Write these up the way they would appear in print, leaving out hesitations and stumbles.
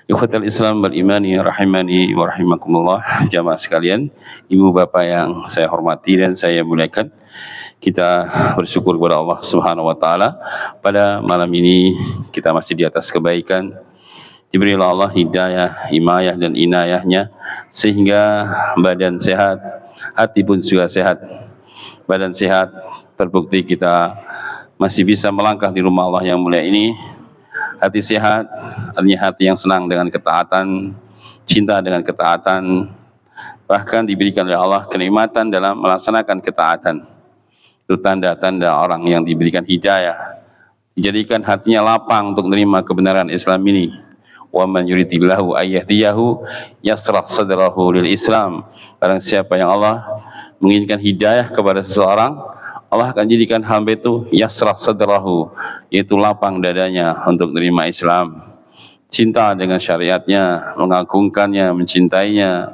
Ikhwatal Islam wal imani rahimani wa rahimakumullah, jamaah sekalian, ibu bapak yang saya hormati dan saya muliakan, kita bersyukur kepada Allah Subhanahu wa taala pada malam ini kita masih di atas kebaikan. Diberilah Allah hidayah, himayah dan inayahnya sehingga badan sehat, hati pun juga sehat. Badan sehat terbukti kita masih bisa melangkah di rumah Allah yang mulia ini. Hati sehat, artinya hati yang senang dengan ketaatan, cinta dengan ketaatan, bahkan diberikan oleh Allah kenikmatan dalam melaksanakan ketaatan. Itu tanda-tanda orang yang diberikan hidayah, dijadikan hatinya lapang untuk menerima kebenaran Islam ini. Wa man yuridillahu ayyahdiyahu yasrah sadrahu lil Islam. Barang siapa yang Allah menginginkan hidayah kepada seseorang, Allah akan jadikan hamba itu yasrah sadrahu, yaitu lapang dadanya untuk menerima Islam, cinta dengan syariatnya, mengagungkannya, mencintainya,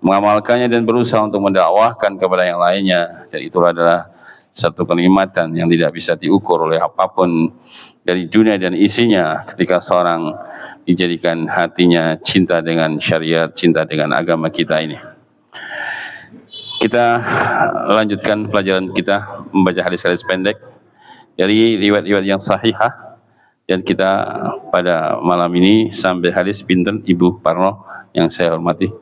mengamalkannya dan berusaha untuk mendakwahkan kepada yang lainnya. Dan itu adalah satu kenikmatan yang tidak bisa diukur oleh apapun dari dunia dan isinya ketika seorang dijadikan hatinya cinta dengan syariat, cinta dengan agama kita ini. Kita lanjutkan pelajaran kita membaca hadis-hadis pendek dari riwayat-riwayat yang sahihah, dan kita pada malam ini sampai hadis pinten Ibu Parno yang saya hormati?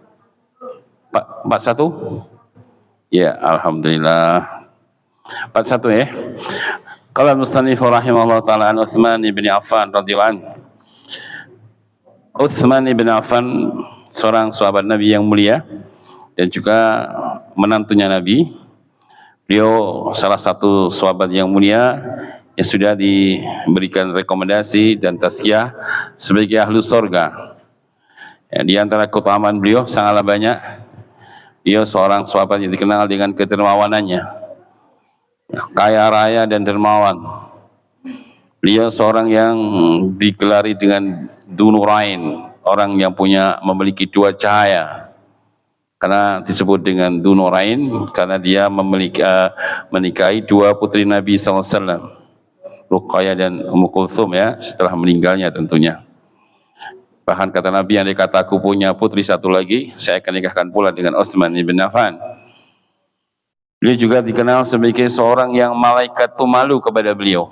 41? Ya, alhamdulillah. 41 ya. Qala al-musannif rahimahullah taala an Utsman bin Affan radhiyallahu anhu. Utsman bin Affan seorang sahabat Nabi yang mulia dan juga menantunya Nabi. Beliau salah satu sahabat yang mulia yang sudah diberikan rekomendasi dan tazkiyah sebagai ahlu surga. Ya, di antara keutamaan beliau sangatlah banyak. Beliau seorang sahabat yang dikenal dengan kedermawanannya, kaya raya dan dermawan. Beliau seorang yang digelari dengan Dunurain, orang yang memiliki dua cahaya. Karena disebut dengan Dunurain karena dia menikahi dua putri Nabi SAW, Ruqayyah dan Ummu Kulthum, ya, setelah meninggalnya tentunya. Bahkan kata Nabi, yang dikata aku punya putri satu lagi, saya akan nikahkan pula dengan Utsman bin Affan. Beliau juga dikenal sebagai seorang yang malaikat itu malu kepada beliau.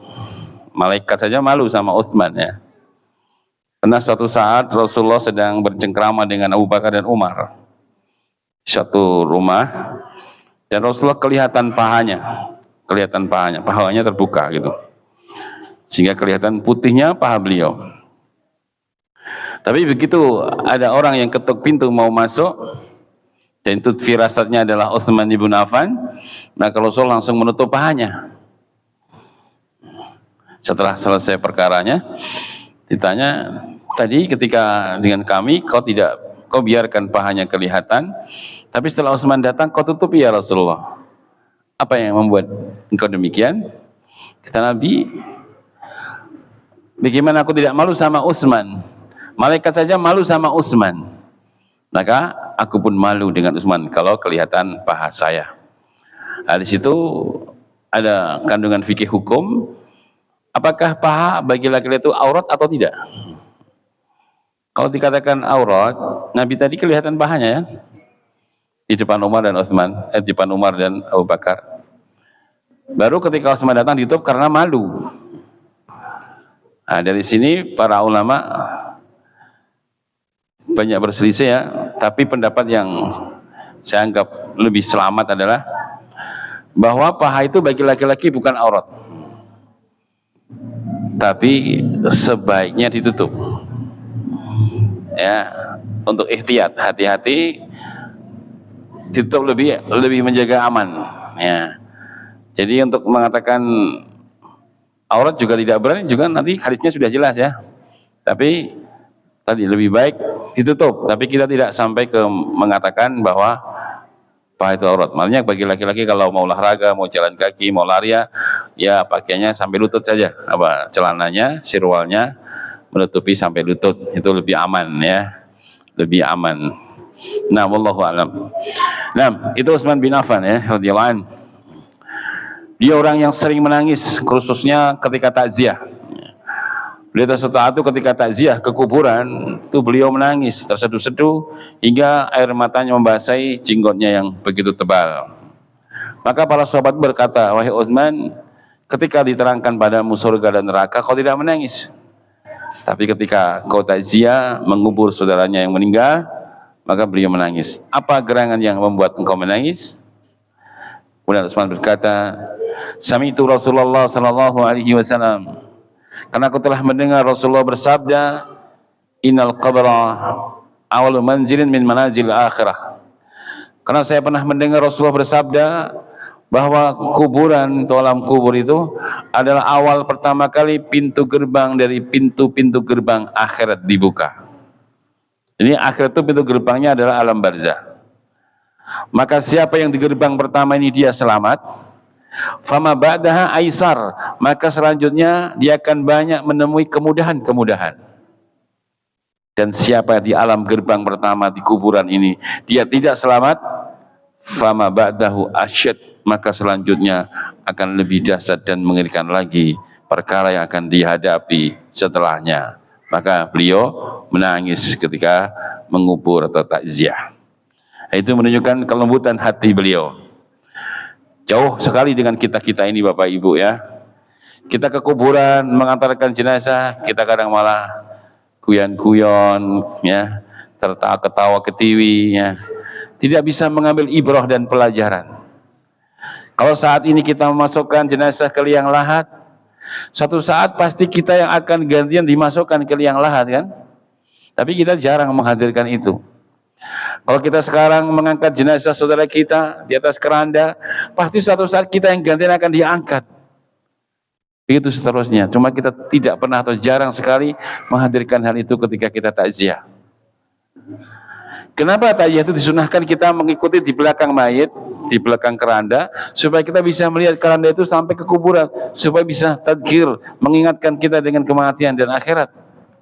Malaikat saja malu sama Utsman, ya. Karena suatu saat Rasulullah sedang bercengkrama dengan Abu Bakar dan Umar satu rumah, dan Rasulullah kelihatan pahanya, pahanya terbuka gitu, sehingga kelihatan putihnya paha beliau. Tapi begitu ada orang yang ketuk pintu mau masuk, dan itu firasatnya adalah Utsman bin Affan, maka Rasul langsung menutup pahanya. Setelah selesai perkaranya, ditanya, tadi ketika dengan kami kau biarkan pahanya kelihatan, tapi setelah Utsman datang kau tutupi ya Rasulullah. Apa yang membuat engkau demikian? Kata Nabi, bagaimana aku tidak malu sama Utsman? Malaikat saja malu sama Utsman, maka aku pun malu dengan Utsman kalau kelihatan paha saya. Di situ ada kandungan fikih hukum. Apakah paha bagi laki-laki itu aurat atau tidak? Kalau dikatakan aurat, Nabi tadi kelihatan pahanya, ya, di depan Umar dan di depan Umar dan Abu Bakar. Baru ketika Utsman datang ditutup karena malu. Nah, dari sini para ulama banyak berselisih, ya, tapi pendapat yang saya anggap lebih selamat adalah bahwa paha itu bagi laki-laki bukan aurat, tapi sebaiknya ditutup. Ya, untuk ihtiyat, hati-hati, ditutup lebih menjaga aman, ya. Jadi untuk mengatakan aurat juga tidak berani, juga nanti hadisnya sudah jelas, ya. Tapi tadi lebih baik ditutup, tapi kita tidak sampai ke mengatakan bahwa paha itu aurat. Makanya bagi laki-laki kalau mau olahraga, mau jalan kaki, mau lari, ya pakainya sampai lutut saja, celananya, sirwalnya menutupi sampai lutut, itu lebih aman, ya, lebih aman. Nah, wallahu a'lam. Nah, itu Utsman bin Affan, ya, radhiyallahu anhu. Dia orang yang sering menangis, khususnya ketika takziah. Beliau suatu saat ketika takziah ke kuburan, itu beliau menangis terseduh-seduh hingga air matanya membasahi jenggotnya yang begitu tebal. Maka para sahabat berkata, wahai Utsman, ketika diterangkan padamu surga dan neraka, kau tidak menangis. Tapi ketika kau takziah mengubur saudaranya yang meninggal, maka beliau menangis. Apa gerangan yang membuat engkau menangis? Kemudian Utsman berkata, sami'tu Rasulullah sallallahu alaihi wasallam, karena aku telah mendengar Rasulullah bersabda, innal qabra awal manzilin min manazil akhirah. Karena saya pernah mendengar Rasulullah bersabda bahwa kuburan atau alam kubur itu adalah awal pertama kali pintu gerbang dari pintu-pintu gerbang akhirat dibuka. Ini akhirat itu pintu gerbangnya adalah alam barzah. Maka siapa yang di gerbang pertama ini dia selamat, fama ba'daha aisar, maka selanjutnya dia akan banyak menemui kemudahan-kemudahan. Dan siapa di alam gerbang pertama di kuburan ini dia tidak selamat, fama ba'dahu asyad, maka selanjutnya akan lebih dahsyat dan mengerikan lagi perkara yang akan dihadapi setelahnya. Maka beliau menangis ketika mengubur atau takziah. Itu menunjukkan kelembutan hati beliau. Jauh sekali dengan kita-kita ini Bapak Ibu ya. Kita ke kuburan mengantarkan jenazah, kita kadang malah guyon-guyon ya, tertawa ketiwi ya. Tidak bisa mengambil ibrah dan pelajaran. Kalau saat ini kita memasukkan jenazah ke liang lahat, suatu saat pasti kita yang akan gantian dimasukkan ke liang lahat kan? Tapi kita jarang menghadirkan itu. Kalau kita sekarang mengangkat jenazah saudara kita di atas keranda, pasti suatu saat kita yang gantian akan diangkat. Begitu seterusnya. Cuma kita tidak pernah atau jarang sekali menghadirkan hal itu ketika kita takziah. Kenapa takziah itu disunahkan kita mengikuti di belakang mayit, di belakang keranda, supaya kita bisa melihat keranda itu sampai ke kuburan, supaya bisa tadzkir, mengingatkan kita dengan kematian dan akhirat.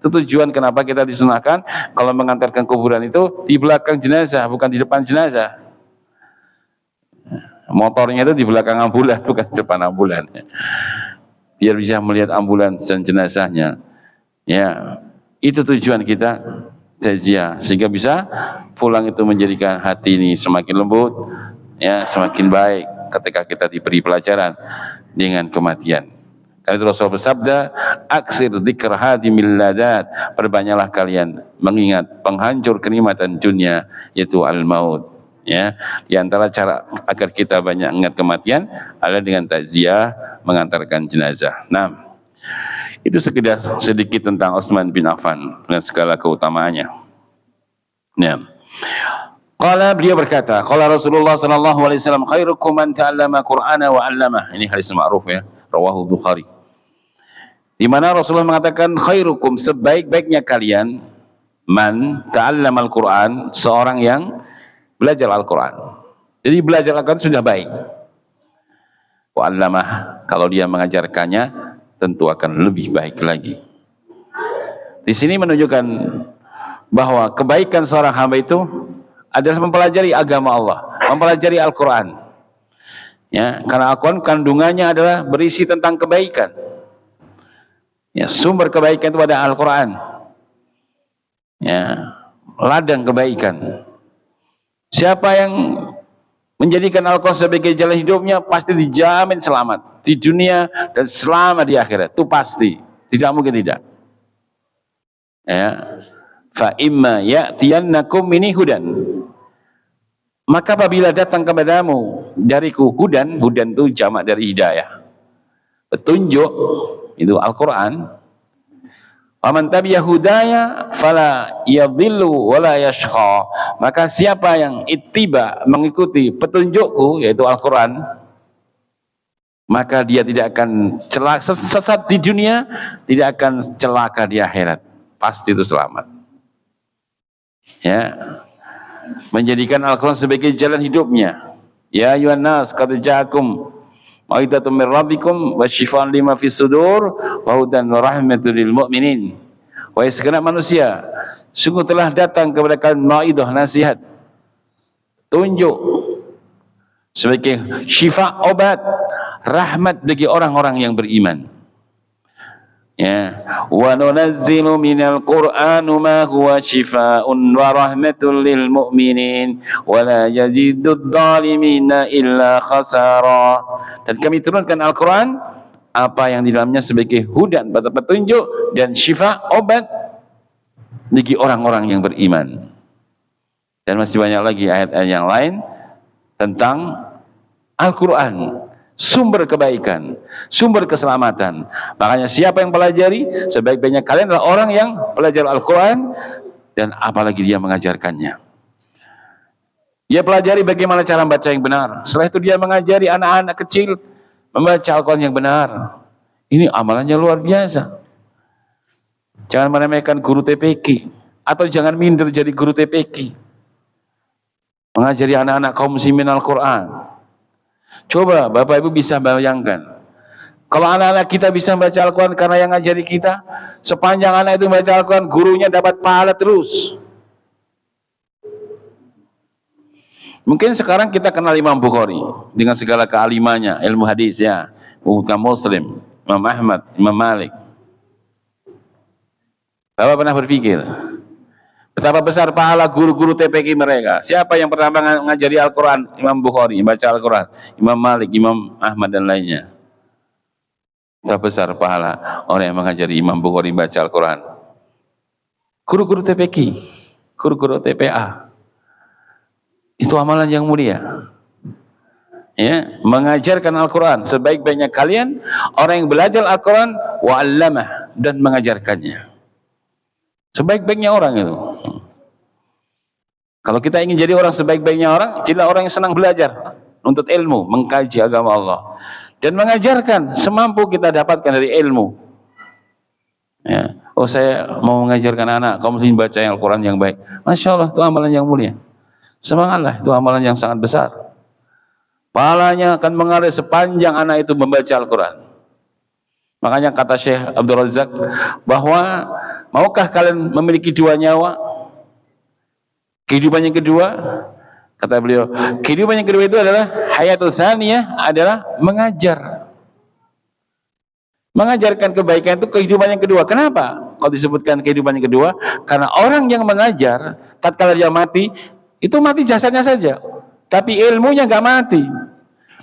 Itu tujuan kenapa kita disunahkan kalau mengantarkan kuburan itu di belakang jenazah, bukan di depan jenazah. Motornya itu di belakang ambulan, bukan di depan ambulan. Biar bisa melihat ambulan dan jenazahnya. Ya, itu tujuan kita takziah, sehingga bisa pulang itu menjadikan hati ini semakin lembut, ya, semakin baik ketika kita diberi pelajaran dengan kematian. Karena itu Rasul bersabda, aksir dzikr hadimil ladat, perbanyaklah kalian mengingat penghancur kenikmatan dunia, yaitu al-maut. Ya, di antara cara agar kita banyak ingat kematian adalah dengan takziah, mengantarkan jenazah. Nah, itu sekedar sedikit tentang Utsman bin Affan dengan segala keutamaannya. Nah, qala, beliau berkata, qala Rasulullah sallallahu alaihi wasallam, khairukum man ta'allama Qur'ana wa 'allamah. Ini hadis ma'ruf ya, rawahu Bukhari. Di mana Rasulullah mengatakan khairukum, sebaik-baiknya kalian, man ta'allama Al-Qur'an, seorang yang belajar Al-Qur'an. Jadi belajar Al-Qur'an sudah baik. Wa 'allamah, kalau dia mengajarkannya tentu akan lebih baik lagi. Di sini menunjukkan bahwa kebaikan seorang hamba itu adalah mempelajari agama Allah, mempelajari Al-Quran. Ya, karena Al-Quran kandungannya adalah berisi tentang kebaikan. Ya, sumber kebaikan itu ada Al-Quran. Ya, ladang kebaikan. Siapa yang menjadikan Al-Quran sebagai jalan hidupnya pasti dijamin selamat di dunia dan selamat di akhirat. Itu pasti, tidak mungkin tidak. Ya, fa imma ya'tiyannakum minni hudan, maka apabila datang kepadamu dariku hudan, hudan itu jamak dari hidayah, petunjuk, itu Al-Quran. Waman tabi'a hudaya fala yadhillu wala yashqa, maka siapa yang ittiba, mengikuti petunjukku yaitu Al-Quran, maka dia tidak akan celaka, sesat di dunia, tidak akan celaka di akhirat, pasti itu selamat. Ya, menjadikan Al-Quran sebagai jalan hidupnya. Ya ayuhan nas qad ja'akum mau'izatum mir rabbikum wa syifaan lima fis sudur wa hudan wa rahmatul lil mu'minin. Wahai segenap manusia, sungguh telah datang kepada kalian mau'izah, nasihat, tunjuk sebagai syifa, obat, rahmat bagi orang-orang yang beriman. Ya, wa nunazzilu minal Qur'ani ma huwa shifaa'un wa rahmatul lil mu'minin wa la yazidud dhalimina illa khasara. Dan kami turunkan Al-Qur'an apa yang di dalamnya sebagai hudan, petunjuk dan syifa, obat bagi orang-orang yang beriman. Dan masih banyak lagi ayat-ayat yang lain tentang Al-Qur'an, sumber kebaikan, sumber keselamatan. Makanya siapa yang pelajari, sebaik-baiknya kalian adalah orang yang belajar Al-Quran, dan apalagi dia mengajarkannya. Dia pelajari bagaimana cara membaca yang benar. Setelah itu dia mengajari anak-anak kecil membaca Al-Quran yang benar. Ini amalannya luar biasa. Jangan meremehkan guru TPQ, atau jangan minder jadi guru TPQ. Mengajari anak-anak kaum muslimin Al-Quran. Coba Bapak Ibu bisa bayangkan, kalau anak-anak kita bisa baca Al-Quran karena yang ngajari kita, sepanjang anak itu baca Al-Quran, gurunya dapat pahala terus. Mungkin sekarang kita kenal Imam Bukhari dengan segala kealimannya, ilmu hadis ya, bukan Muslim, Imam Ahmad, Imam Malik. Bapak pernah berpikir betapa besar pahala guru-guru TPQ mereka? Siapa yang pertama ngajari Al-Quran? Imam Bukhari, baca Al-Quran. Imam Malik, Imam Ahmad dan lainnya. Betapa besar pahala orang yang mengajari Imam Bukhari baca Al-Quran. Guru-guru TPQ, guru-guru TPA, itu amalan yang mulia. Ya, mengajarkan Al-Quran. Sebaik-baiknya kalian orang yang belajar Al-Quran wa'allamah, dan mengajarkannya. Sebaik-baiknya orang itu. Kalau kita ingin jadi orang sebaik-baiknya orang, jadilah orang yang senang belajar, nuntut ilmu, mengkaji agama Allah, dan mengajarkan semampu kita dapatkan dari ilmu. Ya. Oh, saya mau mengajarkan anak kaum muslimin baca Al-Quran yang baik. Masya Allah, itu amalan yang mulia. Semangatlah, itu amalan yang sangat besar. Pahalanya akan mengalir sepanjang anak itu membaca Al-Quran. Makanya kata Syekh Abdul Razak bahwa maukah kalian memiliki dua nyawa? Kehidupan yang kedua, kata beliau, kehidupan yang kedua itu adalah hayatul tsaniyah, adalah mengajar. Mengajarkan kebaikan itu kehidupan yang kedua. Kenapa kalau disebutkan kehidupan yang kedua? Karena orang yang mengajar, tatkala dia mati, itu mati jasadnya saja, tapi ilmunya nggak mati.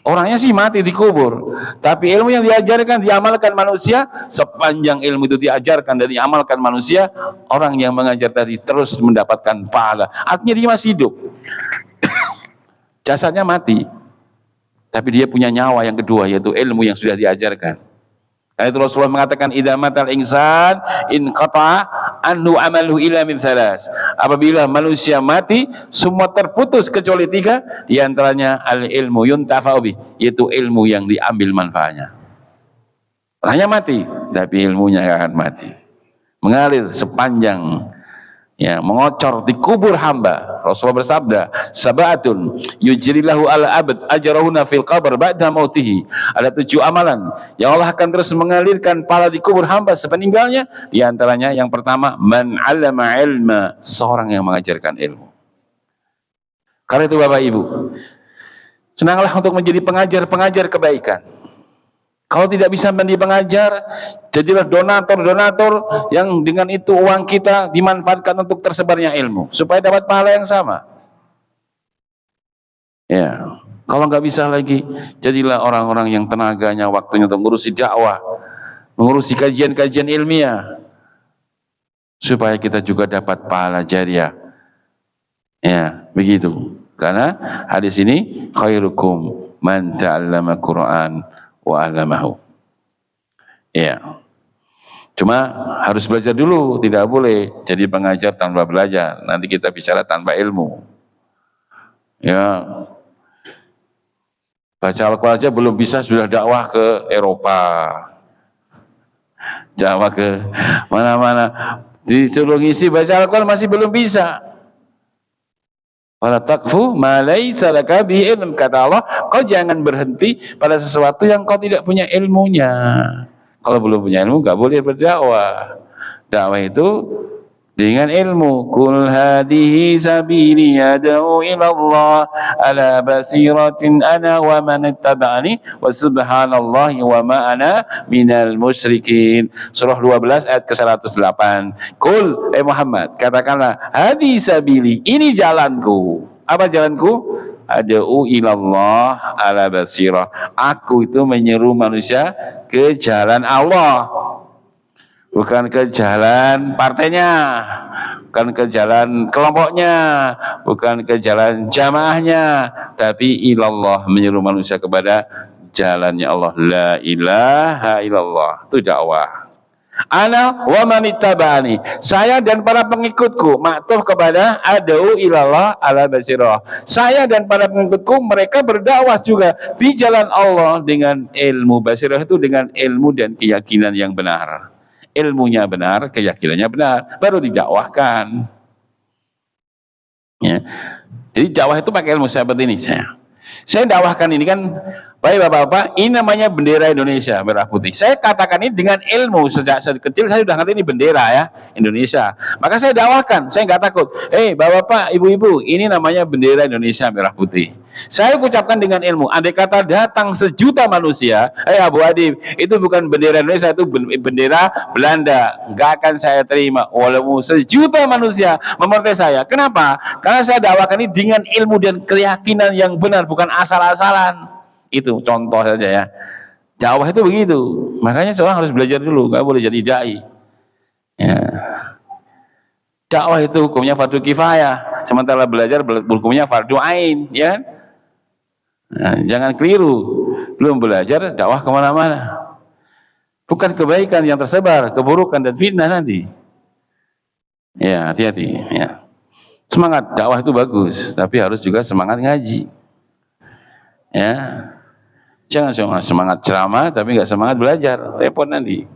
Orangnya sih mati dikubur, tapi ilmu yang diajarkan, diamalkan manusia, sepanjang ilmu itu diajarkan dan diamalkan manusia, orang yang mengajar tadi terus mendapatkan pahala. Artinya dia masih hidup. Jasadnya mati, tapi dia punya nyawa yang kedua, yaitu ilmu yang sudah diajarkan. Karena itu Rasulullah mengatakan, idza matal insan in qata'a anhu amaluhu illa min thalas. Apabila manusia mati, semua terputus kecuali tiga, di antaranya al ilmu yuntafa'u bih, yaitu ilmu yang diambil manfaatnya. Orangnya mati, tapi ilmunya akan mati. Mengalir sepanjang, ya, mengocor di kubur hamba. Rasulullah bersabda, sabatun yujrillahu ala abad ajrahuna fil qabr ba'da mautihi. Ada 7 amalan yang Allah akan terus mengalirkan pahala di kubur hamba sepeninggalnya. Di antaranya yang pertama, man 'allama ilma, seorang yang mengajarkan ilmu. Karena itu Bapak Ibu, senanglah untuk menjadi pengajar-pengajar kebaikan. Kalau tidak bisa menjadi pengajar, jadilah donatur-donatur yang dengan itu uang kita dimanfaatkan untuk tersebarnya ilmu, supaya dapat pahala yang sama. Ya, kalau nggak bisa lagi, jadilah orang-orang yang tenaganya, waktunya untuk mengurusi dakwah, mengurusi kajian-kajian ilmiah, supaya kita juga dapat pahala jariah. Ya, begitu. Karena hadis ini, khairukum man ta'allama Qur'an wa 'allamahu. Ya. Cuma harus belajar dulu, tidak boleh jadi pengajar tanpa belajar. Nanti kita bicara tanpa ilmu. Ya. Baca Al-Quran aja belum bisa, sudah dakwah ke Eropa. Dakwah ke mana-mana. Disuruh ngisi baca Al-Quran masih belum bisa. Wala taqfu ma laisa laka bihi ilm, kata Allah, kau jangan berhenti pada sesuatu yang kau tidak punya ilmunya. Kalau belum punya ilmu, nggak boleh berdakwah. Dakwah itu dengan ilmu. Qul hadhihi sabili yad'u ila Allah ala basiratin ana wa man ittaba'ani wa subhanallahi wa ma ana minal musyrikin. Surah 12 ayat ke-108. Qul, Muhammad, katakanlah, hadhihi sabili, ini jalanku. Apa jalanku? Ad'u ilallah ala basirah. Aku itu menyeru manusia ke jalan Allah, bukan ke jalan partainya, bukan ke jalan kelompoknya, bukan ke jalan jamaahnya, tapi ilallah, menyeru manusia kepada jalannya Allah. La ilaha illallah, itu dakwah. Ana wa man ittaba'ani, saya dan para pengikutku, maktuf kepada ad'u ilallah ala basirah. Saya dan para pengikutku, mereka berdakwah juga di jalan Allah dengan ilmu. Basirah itu dengan ilmu dan keyakinan yang benar. Ilmunya benar, keyakinannya benar, baru didakwahkan. Ya. Jadi dakwah itu pakai ilmu seperti ini. Saya dakwahkan ini kan, baik bapak-bapak, ini namanya bendera Indonesia merah putih. Saya katakan ini dengan ilmu. Sejak saya kecil saya sudah ngerti ini bendera ya Indonesia. Maka saya dakwahkan, saya nggak takut. Bapak-bapak, ibu-ibu, ini namanya bendera Indonesia merah putih. Saya ucapkan dengan ilmu. Andai kata datang 1.000.000 manusia, Abu Adib, itu bukan bendera Indonesia, itu bendera Belanda. Nggak akan saya terima. Walaupun 1.000.000 manusia memprotes saya. Kenapa? Karena saya dakwahkan ini dengan ilmu dan keyakinan yang benar, bukan asal-asalan. Itu contoh saja ya. Dakwah itu begitu. Makanya seorang harus belajar dulu, nggak boleh jadi dai. Ya. Dakwah itu hukumnya fardu kifayah, sementara belajar hukumnya fardu ain, ya. Nah, jangan keliru, belum belajar dakwah kemana-mana. Bukan kebaikan yang tersebar, keburukan dan fitnah nanti. Ya, hati-hati. Ya. Semangat dakwah itu bagus, tapi harus juga semangat ngaji. Ya, jangan cuma semangat ceramah, tapi nggak semangat belajar, repot nanti.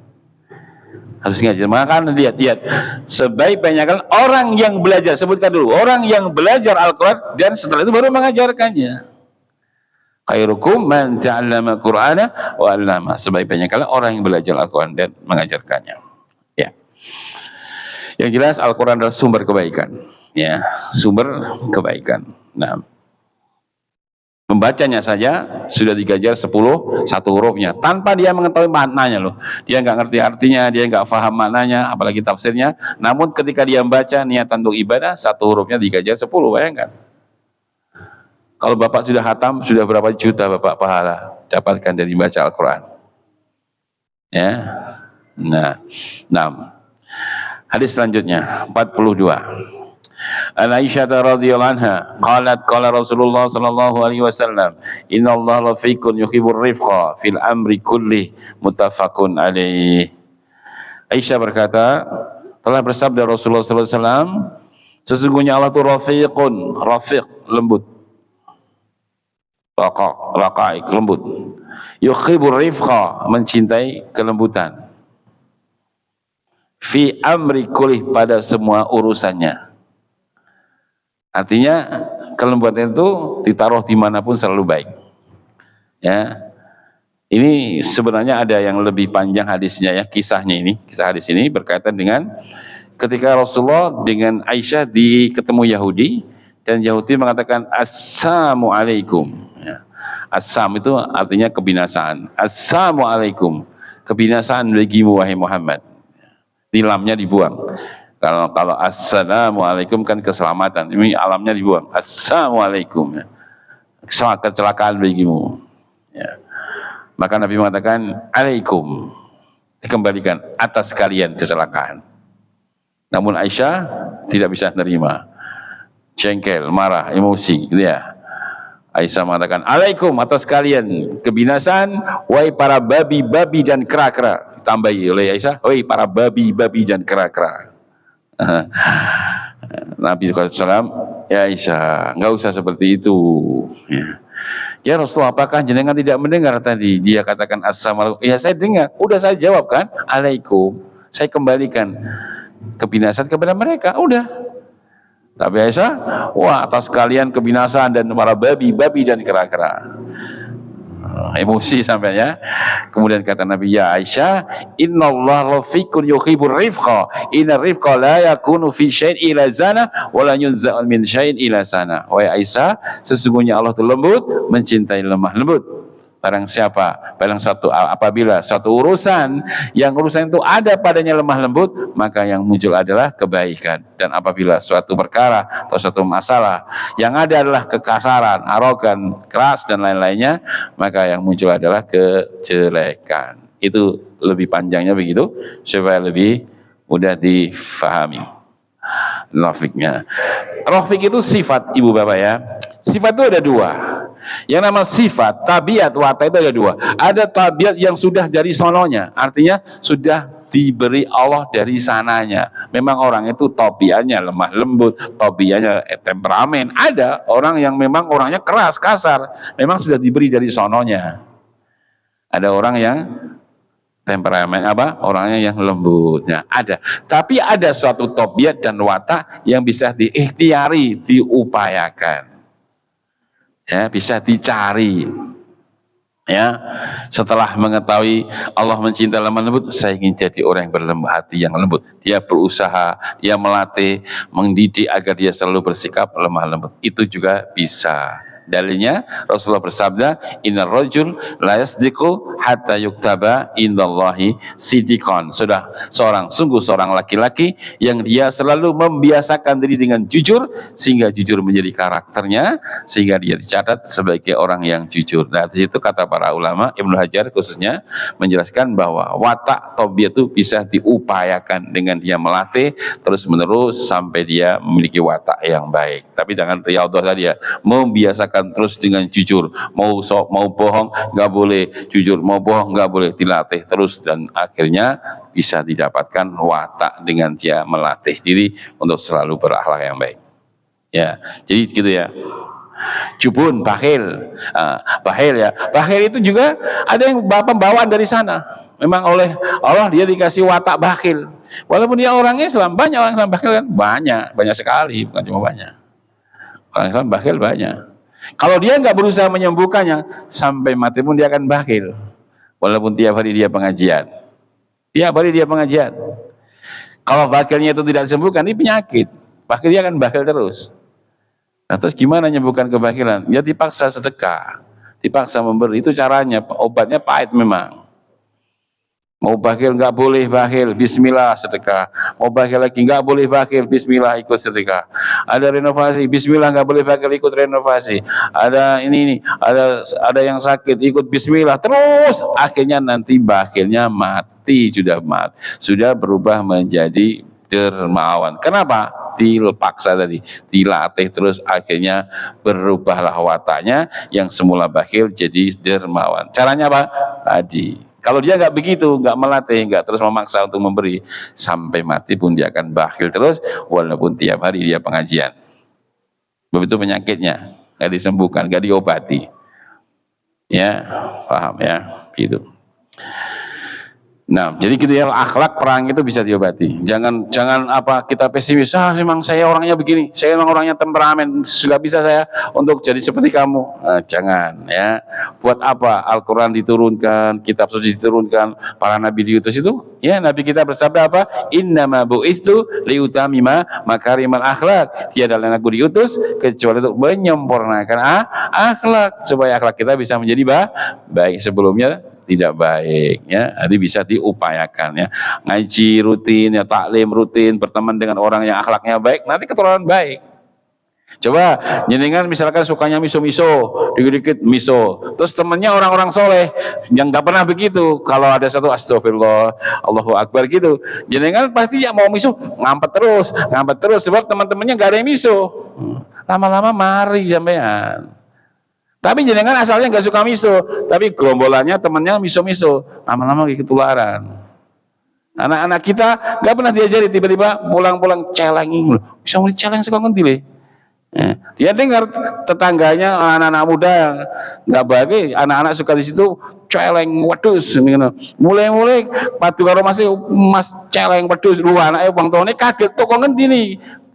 Harus ngaji. Maka lihat, sebaik-banyaknya orang yang belajar. Sebutkan dulu, orang yang belajar Al-Quran dan setelah itu baru mengajarkannya. Khairukum man ta'allama Qur'ana wa 'allama. Sebaik-banyaknya orang yang belajar Al-Quran dan mengajarkannya. Ya. Yang jelas Al-Quran adalah sumber kebaikan. Ya, sumber kebaikan. Nah, membacanya saja sudah digajar 10 satu hurufnya tanpa dia mengetahui maknanya loh. Dia nggak ngerti artinya, dia nggak paham maknanya, apalagi tafsirnya. Namun ketika dia membaca niatan untuk ibadah, satu hurufnya digajar 10, bayangkan. Kalau Bapak sudah khatam, sudah berapa juta Bapak pahala dapatkan dari baca Al-Quran. Ya. Nah, hadis selanjutnya 42. An Aisyah radhiyallahu anha qalat qala Rasulullah sallallahu alaihi wasallam innallaha lafiqun yuhibbur rifqa fil amri kulli, muttafaqun alaih. Aisyah berkata, telah bersabda Rasulullah sallallahu alaihi wasallam, sesungguhnya Allah itu rafiqun, rafiq, lembut, raqaiq, lembut, yuhibbur rifqa, mencintai kelembutan, fi amri kulli, pada semua urusannya. Artinya kelembutan itu ditaruh dimanapun selalu baik. Ya, ini sebenarnya ada yang lebih panjang hadisnya ya, kisah hadis ini berkaitan dengan ketika Rasulullah dengan Aisyah ketemu Yahudi dan Yahudi mengatakan assalamualaikum. Ya. Assam itu artinya kebinasaan. Assalamualaikum, kebinasaan bagimu wahai Muhammad. Lamnya dibuang. Kalau assalamualaikum kan keselamatan, ini alamnya dibuang. Assalamualaikum, ya. Kecelakaan bagimu. Ya. Maka Nabi mengatakan alaikum, dikembalikan atas kalian kecelakaan. Namun Aisyah tidak bisa menerima, jengkel, marah, emosi, gitu ya. Aisyah mengatakan alaikum, atas kalian kebinasaan, wahai para babi-babi dan kera-kera. Tambahi oleh Aisyah, wahai para babi-babi dan kera-kera. Nabi SAW, ya Aisyah, nggak usah seperti itu. Ya Rasulullah, apakah jenengan tidak mendengar tadi dia katakan assalamualaikum? Ya saya dengar, udah saya jawab kan, alaikum. Saya kembalikan kebinasaan kepada mereka, udah. Tapi Aisyah, wah atas kalian kebinasaan dan para babi-babi dan kera-kera. emosi sampai ya. Kemudian kata Nabi, ya Aisyah, innallaha rafiqun yuhibbur rifqa, inna rifqa la yakunu fi syai'in ila zana wa la yunza'u min syai'in ila sana. Wahai Aisyah, sesungguhnya Allah itu lembut, mencintai lemah lembut. Barang siapa, apabila suatu urusan yang urusan itu ada padanya lemah lembut, maka yang muncul adalah kebaikan. Dan apabila suatu perkara atau suatu masalah yang ada adalah kekasaran, arogan, keras dan lain-lainnya, maka yang muncul adalah kejelekan. Itu lebih panjangnya begitu supaya lebih mudah difahami. Rafiqnya, Rafiq itu sifat, ibu bapak ya. Sifat itu ada dua. Yang nama sifat, tabiat, watak itu ada dua. Ada tabiat yang sudah dari sononya, artinya sudah diberi Allah dari sananya. Memang orang itu tabiatnya lemah lembut, tabiatnya temperamen. Ada orang yang memang orangnya keras, kasar, memang sudah diberi dari sononya. Ada orang yang temperamen orangnya yang lembutnya ada. Tapi ada suatu tabiat dan watak yang bisa diikhtiari, diupayakan. Ya, bisa dicari. Ya, setelah mengetahui Allah mencintai lemah lembut, saya ingin jadi orang yang berlembut hati, yang lembut. Dia berusaha, dia melatih, mendidik agar dia selalu bersikap lemah lembut. Itu juga bisa. Dalilnya Rasulullah bersabda, innar rajul la yasdiqu hatta yuktaba indallahi siddiqan. Sungguh seorang laki-laki yang dia selalu membiasakan diri dengan jujur, sehingga jujur menjadi karakternya, sehingga dia dicatat sebagai orang yang jujur. Nah, di situ kata para ulama, Ibnu Hajar khususnya menjelaskan bahwa watak tabiat itu bisa diupayakan dengan dia melatih terus menerus sampai dia memiliki watak yang baik. Tapi jangan riyadhah tadi ya, membiasakan terus dengan jujur, mau bohong nggak boleh, jujur mau bohong nggak boleh, dilatih terus dan akhirnya bisa didapatkan watak dengan dia melatih diri untuk selalu berakhlak yang baik. Ya, jadi gitu ya. Jubun, bakhil, bakhil ya. Bakhil itu juga ada yang pembawaan dari sana. Memang oleh Allah dia dikasih watak bakhil. Walaupun dia orang Islam, banyak orang Islam bakhil kan, banyak sekali, bukan cuma banyak. Orang Islam bakhil banyak. Kalau dia nggak berusaha menyembuhkannya, sampai mati pun dia akan bakhil. Walaupun tiap hari dia pengajian. Tiap hari dia pengajian. Kalau bakhilnya itu tidak disembuhkan, ini penyakit. Bakhil dia akan bakhil terus. Nah, terus gimana menyembuhkan kebakilan? Ya dipaksa sedekah, dipaksa memberi. Itu caranya, obatnya pahit memang. Mau bakhil nggak boleh bakhil, bismillah sedekah. Mau bakhil lagi nggak boleh bakhil, bismillah ikut sedekah. Ada renovasi, bismillah nggak boleh bakhil, ikut renovasi. Ada ini ada yang sakit, ikut bismillah. Terus akhirnya nanti bakhilnya mati, sudah berubah menjadi dermawan. Kenapa? Dipaksa tadi, dilatih terus akhirnya berubahlah wataknya yang semula bakhil jadi dermawan. Caranya apa? Tadi. Kalau dia nggak begitu, nggak melatih, nggak terus memaksa untuk memberi, sampai mati pun dia akan bakhil terus, walaupun tiap hari dia pengajian. Begitu penyakitnya, nggak disembuhkan, nggak diobati. Ya, paham ya, gitu. Nah, jadi gitu ya, akhlak perang itu bisa diobati. Jangan kita pesimis. Memang saya orangnya begini, saya memang orangnya temperamen, nggak bisa saya untuk jadi seperti kamu. Nah, jangan ya. Buat apa Al-Quran diturunkan, kitab suci diturunkan, para nabi diutus itu? Ya, Nabi kita bersabda apa? Innama bu'itsu liutamima makarimal akhlak. Tiada lain aku diutus kecuali untuk menyempurnakan akhlak, supaya akhlak kita bisa menjadi baik, sebelumnya tidak baik ya. Jadi bisa diupayakan ya, ngaji rutin ya, taklim rutin, berteman dengan orang yang akhlaknya baik, nanti keturunan baik. Coba jenengan misalkan sukanya miso-miso, dikit-dikit miso, terus temennya orang-orang soleh yang nggak pernah begitu, kalau ada satu astagfirullah, Allahu Akbar gitu, jenengan pasti ya mau miso ngampet terus, sebab teman-temannya nggak ada yang miso, lama-lama mari sampean. Tapi jenengan asalnya nggak suka miso, tapi gerombolannya temennya miso-miso, lama-lama ketularan. Anak-anak kita nggak pernah diajari, tiba-tiba pulang-pulang celengin, bisa mulai celeng suka ngerti le. Dia dengar tetangganya anak-anak muda yang nggak baik, anak-anak suka di situ celeng wedus, mulai padu karo mas celeng wedus, lu anaknya bang tuane kaget tuh kok ngerti nih.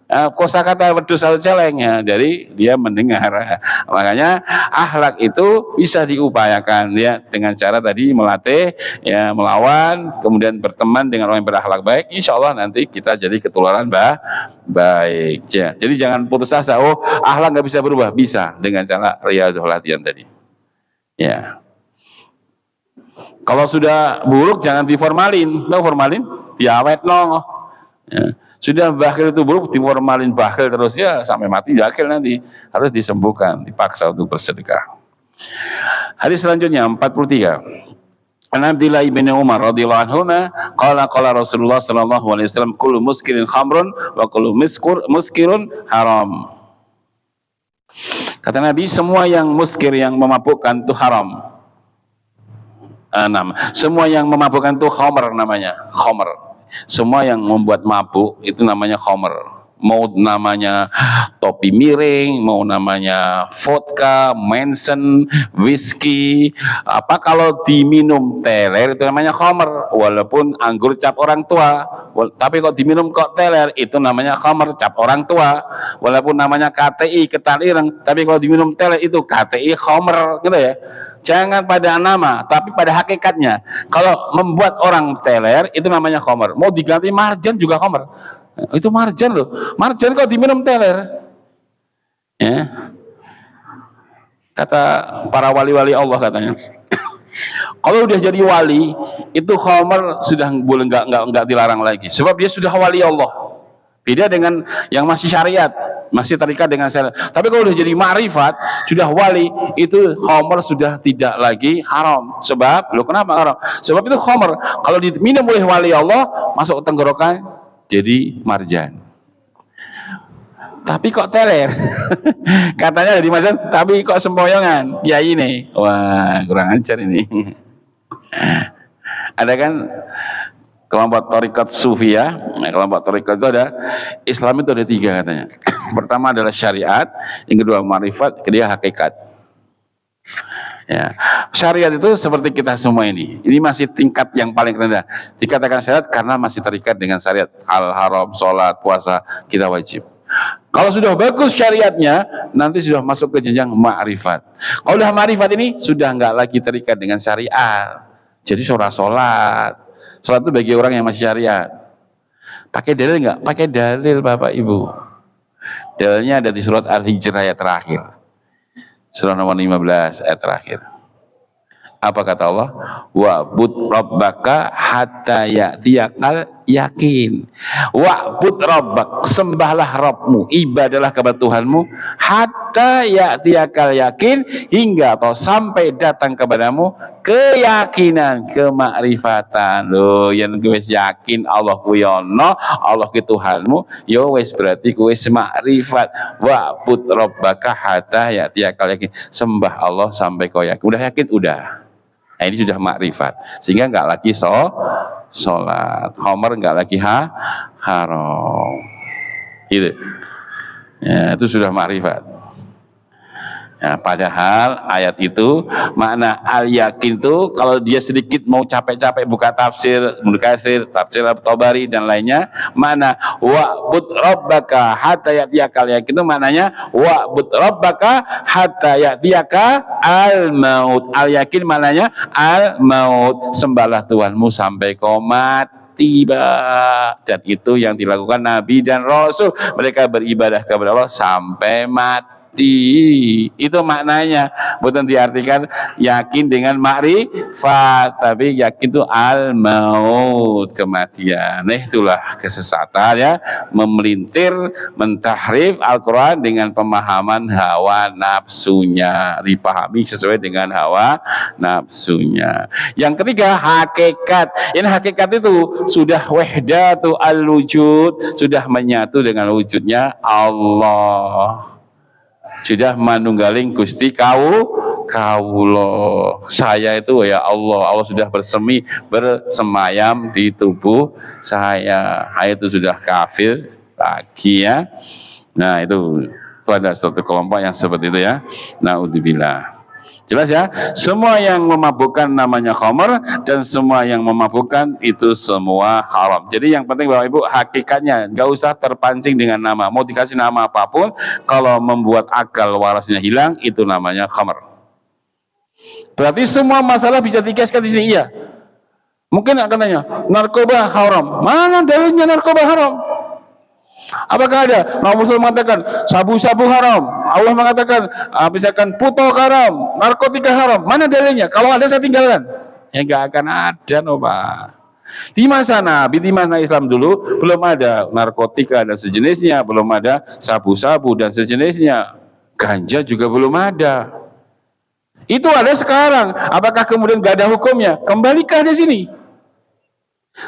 kosakata wedhus atau celeng ya, dari dia mendengar. Makanya akhlak itu bisa diupayakan ya dengan cara tadi melatih ya, melawan, kemudian berteman dengan orang yang berakhlak baik. Insya Allah nanti kita jadi ketularan baik ya. Jadi jangan putus asa. Oh, akhlak nggak bisa berubah, bisa dengan cara riyadhah latihan tadi ya. Kalau sudah buruk jangan diformalin. Tahu formalin? Diawet loh ya. Sudah bakhil itu buruk, diformalin bakhil terus ya sampai mati bakhil, nanti harus disembuhkan, dipaksa untuk bersedekah. Hadis selanjutnya 43. An Abdillah bin Umar radhiyallahu anhu qala Rasulullah sallallahu alaihi wasallam kullu muskirin khamrun wa kullu muskirun haram. Kata Nabi, semua yang muskir, yang memabukkan itu haram. Semua yang memabukkan itu khamr namanya, khamr. Semua yang membuat mabuk itu namanya khamr. Mau namanya topi miring, mau namanya vodka, Manson, whisky, apa kalau diminum teler itu namanya khamr, walaupun anggur cap orang tua. Tapi kalau diminum kok teler itu namanya khamr, cap orang tua. Walaupun namanya KTI, ketan ireng, tapi kalau diminum teler itu KTI khamr, gitu ya. Jangan pada nama, tapi pada hakikatnya. Kalau membuat orang teler, itu namanya khamr. Mau diganti marjan juga khamr. Itu marjan loh. Marjan kok diminum teler. Ya. Kata para wali-wali Allah katanya. Kalau udah jadi wali, itu khamr sudah boleh nggak dilarang lagi. Sebab dia sudah wali Allah. Beda dengan yang masih syariat, masih terikat dengan syariat. Tapi kalau udah jadi ma'rifat, sudah wali, itu khamr sudah tidak lagi haram. Sebab, loh kenapa haram? Sebab itu khamr, kalau diminum oleh wali Allah, masuk ke tenggorokan, jadi marjan. Tapi kok teler? Katanya dari marjan, tapi kok sempoyongan? Ya ini, wah kurang ajar ini. Ada kan kelompok Thariqat Sufiyah. Nah, kelompok Thariqat itu ada, Islam itu ada 3 katanya. Pertama adalah syariat, yang kedua ma'rifat, kedua hakikat. Ya, syariat itu seperti kita semua ini masih tingkat yang paling rendah. Dikatakan syariat karena masih terikat dengan syariat, al-haram, sholat, puasa, kita wajib. Kalau sudah bagus syariatnya, nanti sudah masuk ke jenjang ma'rifat. Kalau sudah ma'rifat ini sudah nggak lagi terikat dengan syariat. Jadi sholat. Sholat itu bagi orang yang masih syariat. Pakai dalil nggak? Pakai dalil Bapak Ibu. Dalilnya ada di surat Al-Hijr ayat terakhir. Surah nomor 15 ayat terakhir. Apa kata Allah? Wa'bud rabbaka hatta ya'tiyakal yakin. Wa'bud rabbak, sembahlah Rabbmu, ibadalah kepada Tuhanmu, hatta ya'tiyakal yakin, hingga atau sampai datang kepadamu keyakinan, kemakrifatan. Loh, yang wis yakin Allah ku yono, Allah ku Tuhanmu, yo wis berarti ku wis makrifat. Wa'bud rabbaka hatta ya'tiyakal yakin. Sembah Allah sampai kau yakin. Udah yakin? Udah. Nah, ini sudah makrifat, sehingga nggak lagi sholat, khamr nggak lagi haram, gitu. Ya, itu sudah makrifat. Ya, padahal ayat itu makna al-yakin itu kalau dia sedikit mau capek-capek buka tafsir Ibnu Katsir, tafsir At-Tabari dan lainnya, mana wa'bud rabbaka hatta ya'tiyakal yakin itu maknanya wa'bud rabbaka hatta ya'tiyaka al-maut. Al-yakin maknanya al-maut, sembahlah Tuhanmu sampai kau mati. Dan itu yang dilakukan Nabi dan Rasul, mereka beribadah kepada Allah sampai mati. Itu maknanya, bukan diartikan yakin dengan makrifat, tapi yakin itu al-maut, kematian. Nah, itulah kesesatan ya, memelintir, mentahrif Al-Quran dengan pemahaman hawa nafsunya, dipahami sesuai dengan hawa nafsunya. Yang ketiga, hakikat. Ini hakikat itu sudah wahdatu al-wujud, sudah menyatu dengan wujudnya Allah. Sudah manunggaling Gusti kaulo. Saya itu ya Allah sudah bersemayam di tubuh saya. Itu sudah kafir lagi ya. Nah, itu ada suatu kelompok yang seperti itu ya. Naudzubillah. Jelas ya, semua yang memabukkan namanya khamr, dan semua yang memabukkan itu semua haram. Jadi yang penting Bapak Ibu, hakikatnya nggak usah terpancing dengan nama. Mau dikasih nama apapun, kalau membuat akal warasnya hilang, itu namanya khamr. Berarti semua masalah bisa dikiaskan di sini, iya. Mungkin akan tanya, narkoba haram. Mana dalilnya narkoba haram? Apakah ada? Rasul mengatakan sabu-sabu haram. Allah mengatakan misalkan putok haram, narkotika haram. Mana dalilnya? Kalau ada saya tinggalkan. Ya nggak akan ada, no Pak. Di masa Nabi, di masa Islam dulu belum ada narkotika dan sejenisnya, belum ada sabu-sabu dan sejenisnya. Ganja juga belum ada. Itu ada sekarang. Apakah kemudian nggak ada hukumnya? Kembalikan di sini.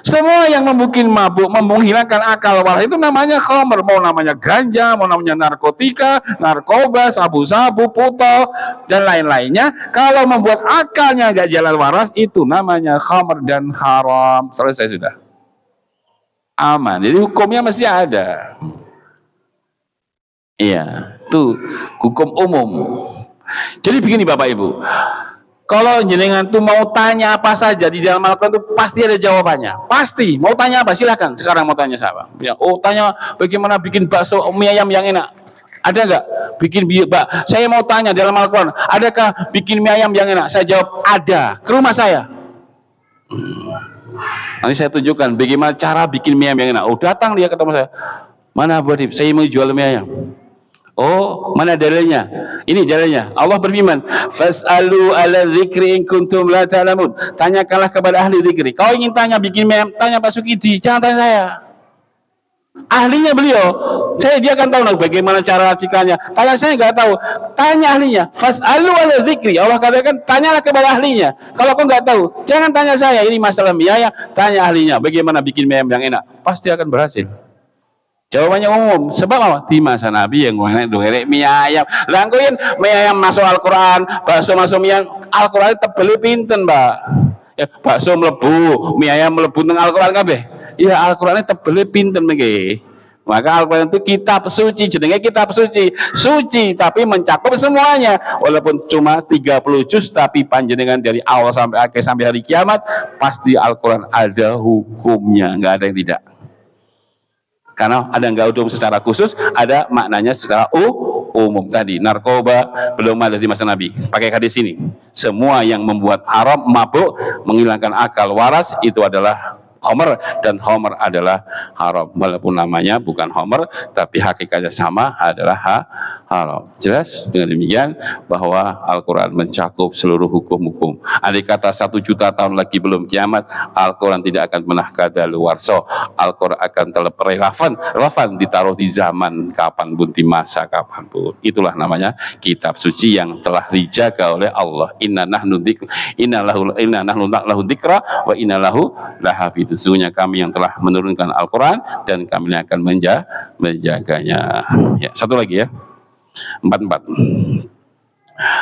Semua yang membuat mabuk, menghilangkan akal waras itu namanya khamr. Mau namanya ganja, mau namanya narkotika, narkoba, sabu-sabu, puto, dan lain-lainnya. Kalau membuat akalnya nggak jalan waras, itu namanya khamr dan haram. Selesai sudah. Aman. Jadi hukumnya mesti ada. Iya, itu hukum umum. Jadi begini Bapak Ibu. Kalau jenengan tuh mau tanya apa saja di dalam Al-Quran itu pasti ada jawabannya. Pasti. Mau tanya apa? Silakan. Sekarang mau tanya siapa? Ya, tanya bagaimana bikin bakso mie ayam yang enak. Ada nggak? Bikin saya mau tanya dalam Al-Quran, adakah bikin mie ayam yang enak? Saya jawab ada. Ke rumah saya. Nanti saya tunjukkan bagaimana cara bikin mie ayam yang enak. Datang dia ketemu saya. Mana Bu Adib? Saya mau jual mie ayam. Oh, mana dalilnya? Ini dalilnya. Allah berfirman, "Fas'alu 'ala dzikri in kuntum la ta'lamun." Tanyakanlah kepada ahli zikri. Kau ingin tanya bikin mem, tanya Pak Sukidi, jangan tanya saya. Ahlinya beliau. Dia akan tahu bagaimana cara racikannya. Tanya saya nggak tahu. Tanya ahlinya. Fas'alu 'ala dzikri. Allah katakan, tanyalah kepada ahlinya. Kalau kau nggak tahu, jangan tanya saya. Ini masalah mie ayam, tanya ahlinya bagaimana bikin mie ayam yang enak. Pasti akan berhasil. Jawabannya umum. Sebab apa? Di masa Nabi yang gue mie ayam. Langkuin mie ayam masuk Al-Quran, bakso masuk mie ayam. Al-Quran tebeli pinten, Mbak. Ya, bakso melebu, mie ayam melebu teng Al-Quran kabeh. Ya, Al-Quran tebeli pinten nggih. Maka Al-Quran itu kitab suci, jenenge kitab suci. Suci tapi mencakup semuanya. Walaupun cuma 30 juz, tapi panjenengan dari awal sampai akhir sampai hari kiamat, pasti Al-Quran ada hukumnya, nggak ada yang tidak. Karena ada nggak hukum secara khusus, ada maknanya secara umum. Tadi narkoba belum ada di masa Nabi. Pakai hadis ini, semua yang membuat haram, mabuk, menghilangkan akal waras itu adalah khamr, dan khamr adalah haram. Walaupun namanya bukan khamr, tapi hakikatnya sama, adalah haram. Jelas dengan demikian bahwa Al-Quran mencakup seluruh hukum-hukum. Andai kata 1 juta tahun lagi belum kiamat, Al-Quran tidak akan pernah kadaluwarsa. Al-Quran akan tetap relevan ditaruh di zaman kapanpun, di masa kapanpun. Itulah namanya kitab suci yang telah dijaga oleh Allah. Inna nahnu lahu dzikra wa inna lahu lahafidz. Sesungguhnya kami yang telah menurunkan Al-Quran dan kami yang akan menjaganya. Ya, satu lagi ya. 44.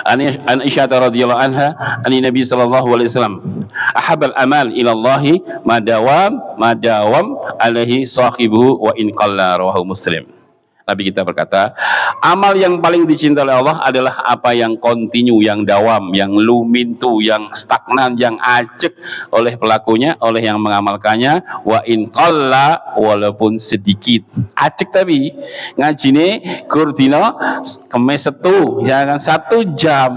An Aisyah radhiyallahu anha, ani Nabi sallallahu alaihi wasallam, ahabal amal ila Allah madawam alaihi sahibuhu wa in qalla, rawahu Muslim. Nabi kita berkata, amal yang paling dicintai oleh Allah adalah apa yang kontinu, yang dawam, yang lumintu, yang stagnan, yang ajek oleh pelakunya, oleh yang mengamalkannya. Wa in qalla, walaupun sedikit. Ajek tapi ngajine kurdino kemis setu, ya kan 1 jam,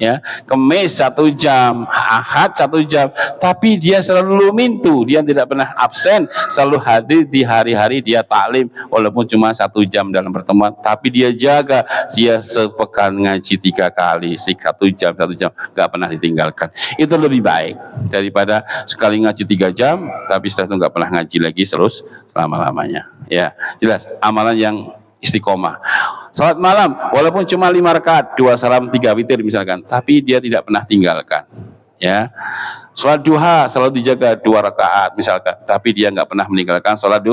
ya kemis 1 jam, ahad 1 jam, tapi dia selalu lumintu, dia tidak pernah absen, selalu hadir di hari-hari dia taklim, walaupun cuma 1 jam dalam pertemuan, tapi dia jaga, dia sepekan ngaji 3 kali, 1 jam, 1 jam, nggak pernah ditinggalkan. Itu lebih baik daripada sekali ngaji 3 jam, tapi setelah itu nggak pernah ngaji lagi terus selama-lamanya. Ya, jelas amalan yang istiqomah. Salat malam, walaupun cuma 5 rakaat, 2 salam 3 witir misalkan, tapi dia tidak pernah tinggalkan. Ya, sholat duha selalu dijaga 2 rakaat misalkan, tapi dia nggak pernah meninggalkan sholat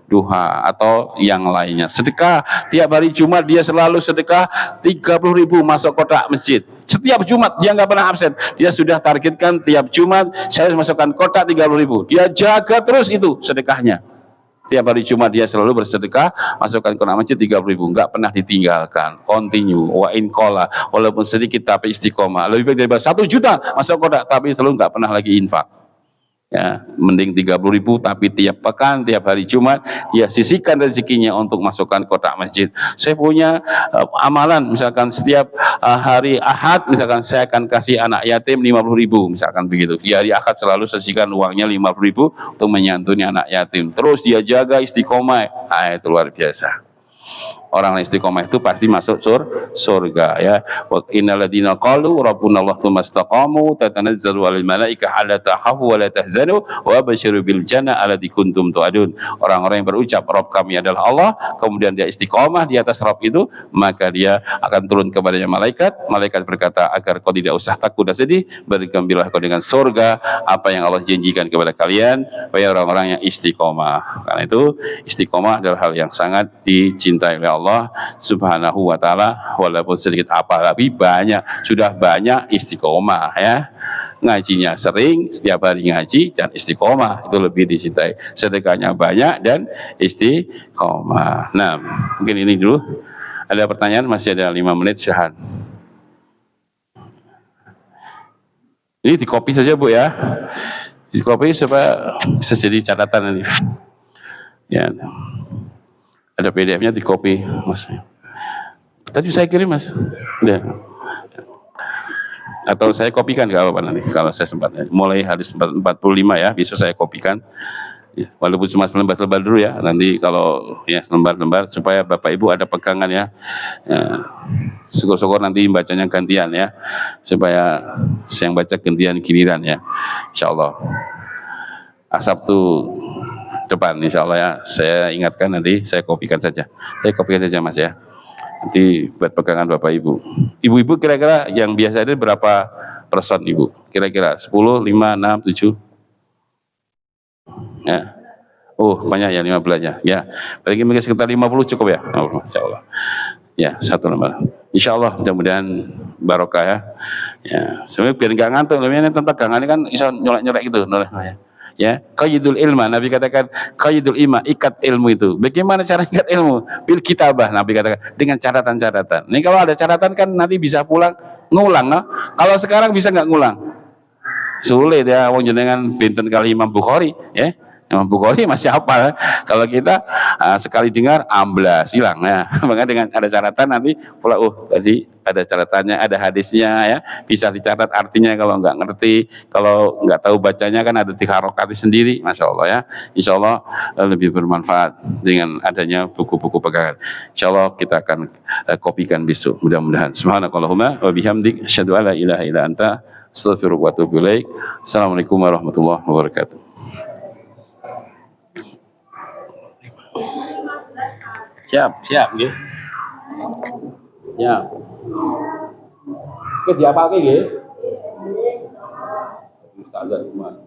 duha atau yang lainnya. Sedekah tiap hari Jumat dia selalu sedekah 30.000 masuk kotak masjid. Setiap Jumat dia nggak pernah absen. Dia sudah targetkan tiap Jumat saya masukkan kotak 30.000. Dia jaga terus itu sedekahnya. Tiap hari Jumat dia selalu bersedekah, masukkan ke masjid 30.000, nggak pernah ditinggalkan, continue, wa in qala, walaupun sedikit tapi istiqomah. Lebih baik daripada 1 juta masuk kodak tapi selalu nggak pernah lagi infak. Ya, mending 30.000 tapi tiap pekan, tiap hari Jumat dia sisihkan rezekinya untuk masukkan kotak masjid. Saya punya amalan, misalkan setiap hari Ahad, misalkan saya akan kasih anak yatim 50.000, misalkan begitu. Di hari Ahad selalu sisihkan uangnya 50.000 untuk menyantuni anak yatim. Terus dia jaga istiqomah, itu luar biasa. Orang yang istiqomah itu pasti masuk surga, ya. Wa innal ladzina qalu rabbunallahu tsumma istaqamu tatanazzalu 'alal malaikati alla takhafu wa la tahzanu wa basyiru bil jannah allati kuntum tu'adun. Orang-orang yang berucap Rabb kami adalah Allah, kemudian dia istiqomah di atas Rabb itu, maka dia akan turun kepadanya malaikat. Malaikat berkata, agar kau tidak usah takut dan sedih, bergembiralah kau dengan surga apa yang Allah janjikan kepada kalian, wahai orang-orang yang istiqomah. Karena itu istiqomah adalah hal yang sangat dicintai oleh Allah Subhanahu wa taala, walaupun sedikit apa tapi banyak, sudah banyak istiqomah, ya. Ngajinya sering, setiap hari ngaji dan istiqomah, itu lebih dicintai. Sedekahnya banyak dan istiqomah. Nah, mungkin ini dulu. Ada pertanyaan? Masih ada 5 menit, silahkan. Ini di copy saja, Bu, ya. Di copy supaya bisa jadi catatan nanti. Ya. Ada PDF-nya di copy, Mas. Tadi saya kirim, Mas. Udah. Atau saya kopikan, nggak apa-apa nanti kalau saya sempat. Mulai hadis 45 ya, bisa saya kopikan. Ya, walaupun cuma selembar-selembar dulu ya. Nanti kalau ya selembar-lembar supaya Bapak Ibu ada pegangan ya. Syukur-syukur nanti bacanya gantian ya. Supaya yang baca gantian giliran ya. Insyaallah. Sabtu depan insya Allah ya, saya ingatkan nanti, saya kopikan saja, Mas ya, nanti buat pegangan Bapak Ibu. Ibu-ibu kira-kira yang biasa ada berapa person Ibu? Kira-kira 10, 5, 6, 7? Ya. Oh banyak ya, 15 ya. Bagi mungkin sekitar 50 cukup ya, insya Allah. Ya, satu lembar. Insya Allah mudah-mudahan barokah ya. Ya, sebenarnya biar nggak ngantuk, namanya tentang tegangan ini kan bisa nyolek-nyolek gitu, ya. Qayyidul ilma, Nabi katakan qayyidul ilma, ikat ilmu itu. Bagaimana cara ikat ilmu? Bil kitabah, Nabi katakan dengan catatan-catatan. Ini kalau ada catatan kan nanti bisa pulang ngulang, no? Kalau sekarang bisa nggak ngulang? Sulit ya, wong jenengan binten kali Imam Bukhari, ya. Imam Bukhari masih hafal. Kalau kita sekali dengar amblas hilang ya. Maka dengan ada catatan nanti pula tadi ada catatannya, ada hadisnya ya, bisa dicatat artinya kalau nggak ngerti, kalau nggak tahu bacanya kan ada tikharokati sendiri, Masya Allah ya. Insya Allah lebih bermanfaat dengan adanya buku-buku pegangan. Insya Allah kita akan kopikan besok mudah-mudahan. Subhanakallahumma wa bihamdik asyhadu an la ilaha illa anta astaghfiruka wa atubu ilaik. Assalamualaikum warahmatullahi wabarakatuh. Siap, nggih. Siap. Oke, diapalke nggih. Ustazah cuma